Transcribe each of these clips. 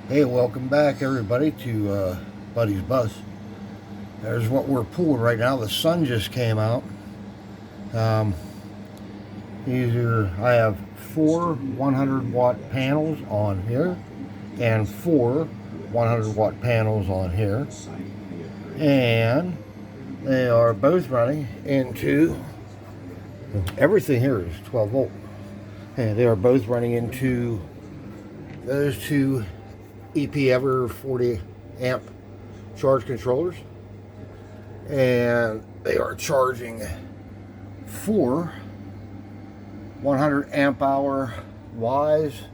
Hey, welcome back everybody to Buddy's Bus. There's what we're pulling right now. The sun just came out. Um, I have four 100 watt panels on here and four 100 watt panels on here. And they are both running into, everything here is 12 volt. And they are both running into those two EP Ever 40 amp charge controllers, and they are charging four 100 amp hour Wise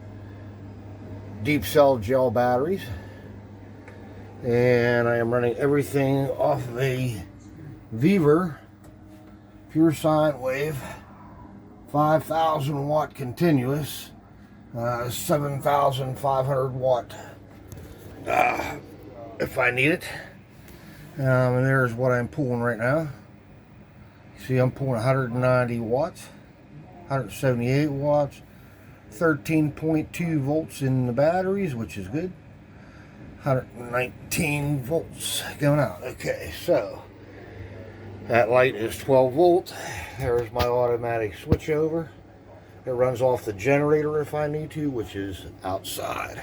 deep cell gel batteries, and I am running everything off of a Viver pure sine wave 5,000 watt continuous 7,500 watt if I need it. And there's what I'm pulling right now. See, I'm pulling 190 watts, 178 watts, 13.2 volts in the batteries, which is good. 119 volts going out. Okay, so that light is 12 volt. There's my automatic switchover. It runs off the generator if I need to, which is outside.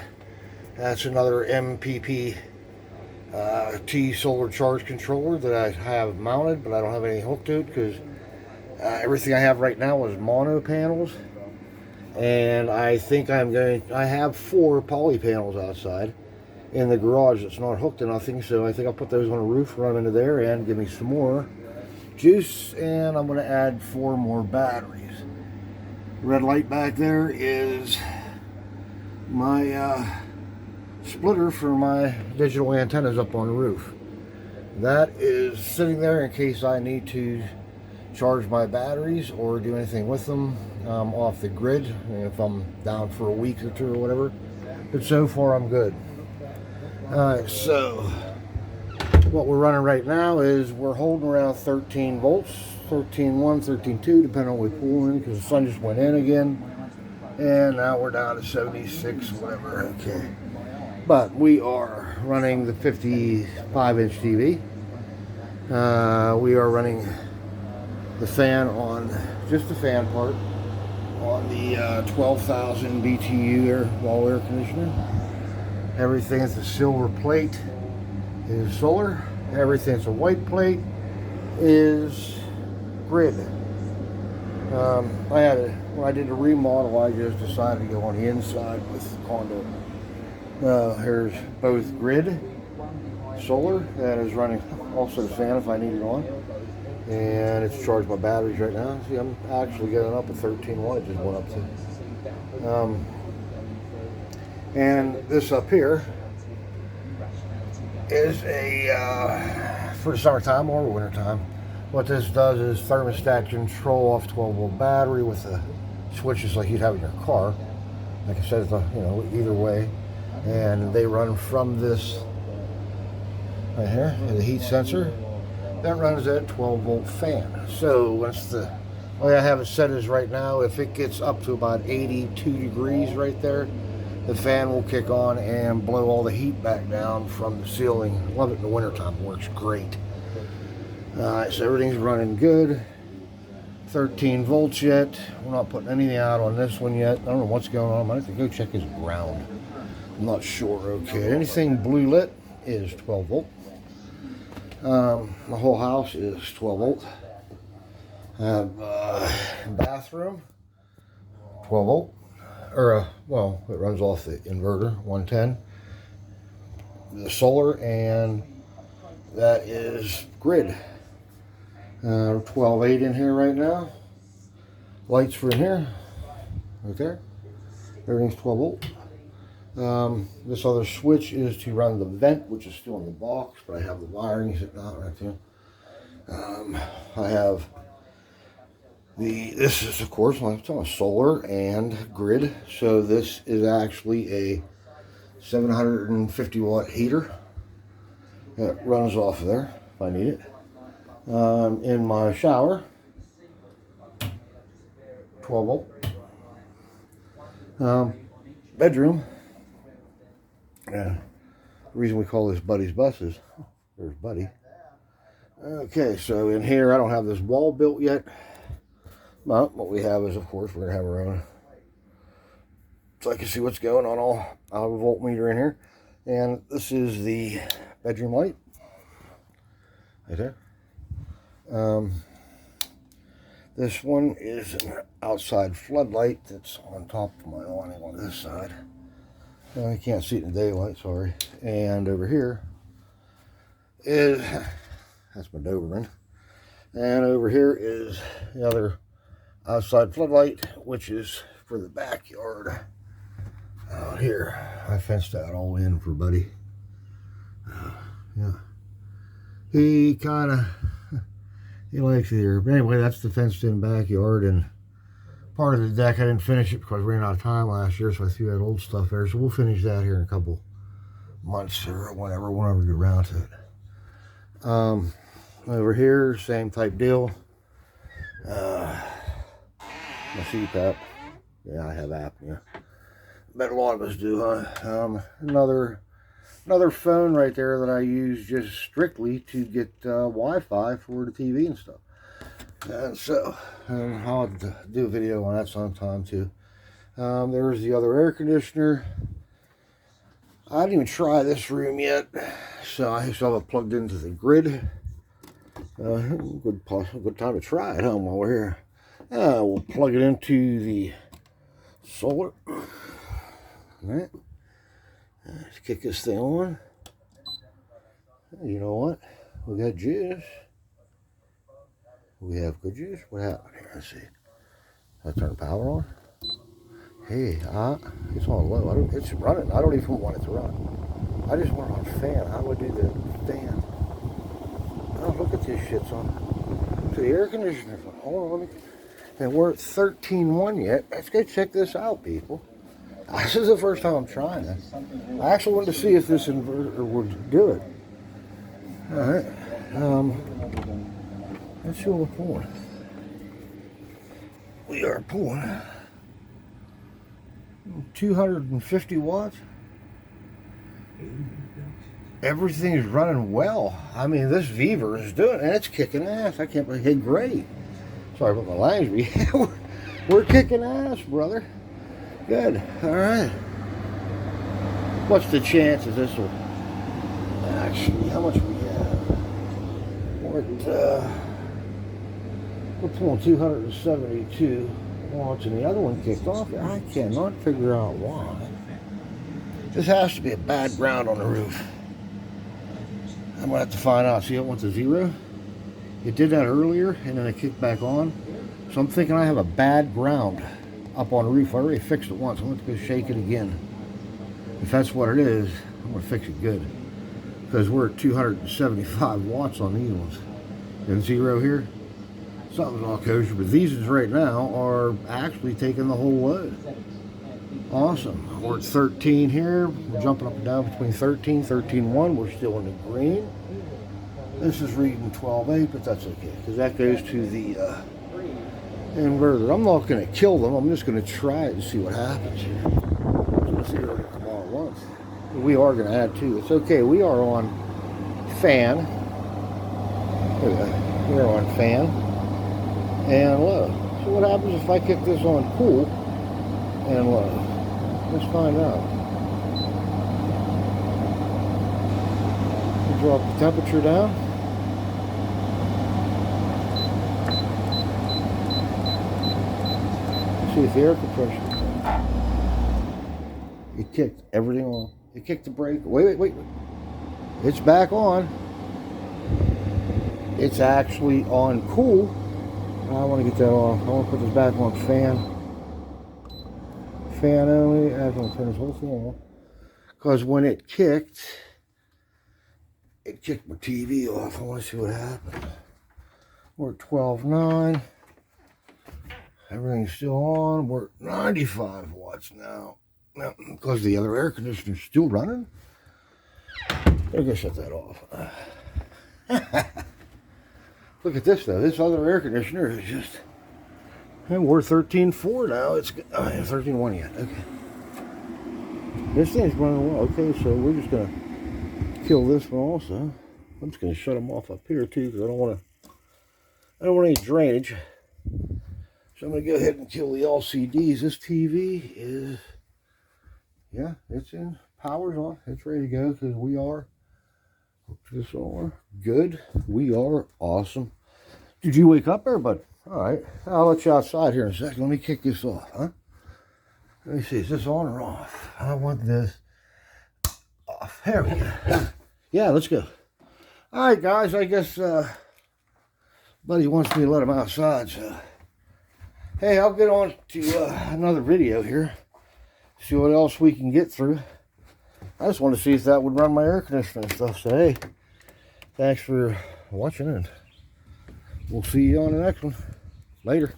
That's another MPP T solar charge controller that I have mounted, but I don't have any hooked to it because everything I have right now is mono panels. And I think I have four poly panels outside in the garage that's not hooked to nothing, so I think I'll put those on a roof, run them into there, and give me some more juice, and I'm going to add four more batteries. Red light back there is my splitter for my digital antennas up on the roof. That is sitting there in case I need to charge my batteries or do anything with them off the grid, if I'm down for a week or two or whatever. But so far I'm good. Alright, so what we're running right now is we're holding around 13 volts, 13.1, 13.2, depending on what we pull in, because the sun just went in again. And now we're down to 76, whatever. Okay. But we are running the 55-inch TV. We are running the fan on, just the fan part, on the 12,000 BTU wall air conditioner. Everything that's a silver plate is solar. Everything that's a white plate is grid. When I did the remodel, I just decided to go on the inside with conduit. Here's both grid, solar, that is running also the fan if I need it on. And it's charged my batteries right now. See, I'm actually getting up at 13.1, it just went up to. And this up here is a, for the summertime or wintertime. What this does is thermostat control off 12 volt battery with the switches like you'd have in your car. Like I said, either way. And they run from this right here, the heat sensor. That runs that 12 volt fan. So once the way I have it set is right now, if it gets up to about 82 degrees right there, the fan will kick on and blow all the heat back down from the ceiling. Love it in the wintertime, it works great. So everything's running good. 13 volts yet. We're not putting anything out on this one yet. I don't know what's going on. I might have to go check his ground. I'm not sure. Okay, anything blue lit is 12 volt. My whole house is 12 volt. I have bathroom, 12 volt. Well, it runs off the inverter, 110. The solar, and that is grid. 12.8 in here right now. Lights for in here, right there. Everything's 12 volt. This other switch is to run the vent, which is still in the box, but I have the wiring sitting out right there. I have this is of course I'm talking solar and grid, so this is actually a 750 watt heater that runs off of there if I need it. In my shower, 12 volt. Bedroom, Yeah. The reason we call this Buddy's buses. There's Buddy. Okay, so in here I don't have this wall built yet. But what we have is, of course, we're going to have our own. So I can see what's going on. I'll have a voltmeter in here. And this is the bedroom light. Right there. This one is an outside floodlight that's on top of my awning on this side. I can't see it in daylight, sorry. And over here is, that's my Doberman. And over here is the other outside floodlight, which is for the backyard. Out here, I fenced that all in for Buddy. Yeah. He kind of, he likes it here. But anyway, that's the fenced in backyard, and part of the deck, I didn't finish it because we ran out of time last year, so I threw that old stuff there. So we'll finish that here in a couple months or whenever we get around to it. Over here, same type deal. My CPAP. Yeah, I have apnea. Bet a lot of us do, huh? Another phone right there that I use just strictly to get Wi-Fi for the TV and stuff. And so, I'll do a video on that sometime too. There's the other air conditioner. I didn't even try this room yet, so I still have it plugged into the grid. Good time to try it, huh, while we're here. We'll plug it into the solar. All right. Let's kick this thing on. You know what? We got juice. We have good juice. What happened here? Let's see. I turn power on. Hey, it's on low. It's running. I don't even want it to run. I just want it on fan. How do I do the fan? Oh, look at this shit's on. So the air conditioner's on. Hold on, let me. And we're at 13.1 yet. Let's go check this out, people. This is the first time I'm trying it. I actually wanted to see if this inverter would do it. All right. Let's see what we're pulling. We are pulling 250 watts. Everything is running well. I mean, this Viver is doing it, and it's kicking ass. I can't believe it. Great. Sorry about my language. We're kicking ass, brother. Good. All right. What's the chances this will actually? How much we have? We're pulling 272 watts, and the other one kicked off. I cannot figure out why. This has to be a bad ground on the roof. I'm gonna have to find out. See, it went to 0. It did that earlier, and then it kicked back on. So I'm thinking I have a bad ground up on the roof. I already fixed it once. I'm going to go shake it again. If that's what it is, I'm going to fix it good. Because we're at 275 watts on these ones. And 0 here. Something's all kosher. But these ones right now are actually taking the whole load. Awesome. We're at 13 here. We're jumping up and down between 13, 13.1. We're still in the green. This is reading 12.8, but that's okay. Because that goes to the inverter. I'm not going to kill them. I'm just going to try it and see what happens here. Let's see if we can come all at once. We are going to add 2. It's okay. We are on fan. We're on fan and low. So what happens if I kick this on cool and low? Let's find out. We drop the temperature down. See if the air compression. It kicked everything on. It kicked the brake. Wait. It's back on. It's actually on cool. I want to get that off. I want to put this back on fan. Fan only. I'm going to turn this whole thing on. Because when it kicked my TV off. I want to see what happened. We're at 12.9. Everything's still on. We're at 95 watts now. Now, because the other air conditioner's still running. I'm gonna shut that off. Look at this though. This other air conditioner is just. And we're 13.4 now. It's 13.1 yet. Okay. This thing's running well. Okay, so we're just gonna kill this one also. I'm just gonna shut them off up here too, because I don't want any drainage. So I'm gonna go ahead and kill the LCDs. This TV is, yeah, it's in, power's on, it's ready to go, because we are, this on, good, we are awesome. Did you wake up there, bud? All right, I'll let you outside here in a second. Let me kick this off, huh? Let me see, is this on or off? I want this off. There we go. Yeah, let's go. All right, guys, I guess buddy wants me to let him outside, so hey, I'll get on to another video here, see what else we can get through. I just want to see if that would run my air conditioner and stuff. So hey, thanks for watching, and we'll see you on the next one. Later.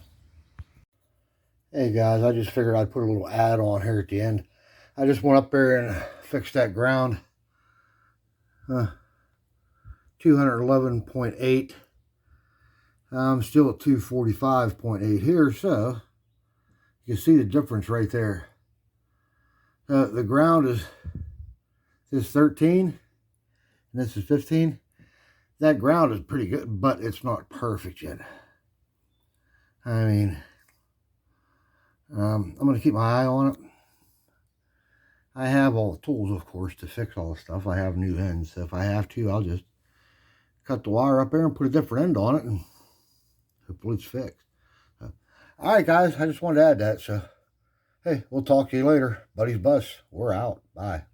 Hey guys, I just figured I'd put a little ad on here at the end. I just went up there and fixed that ground. 211.8. I'm still at 245.8 here, so you can see the difference right there. The ground is 13, and this is 15. That ground is pretty good, but it's not perfect yet. I mean, I'm going to keep my eye on it. I have all the tools, of course, to fix all the stuff. I have new ends, so if I have to, I'll just cut the wire up there and put a different end on it, and hopefully it's fixed. So, all right, guys, I just wanted to add that. So, hey, we'll talk to you later. Buddy's Bus, we're out. Bye.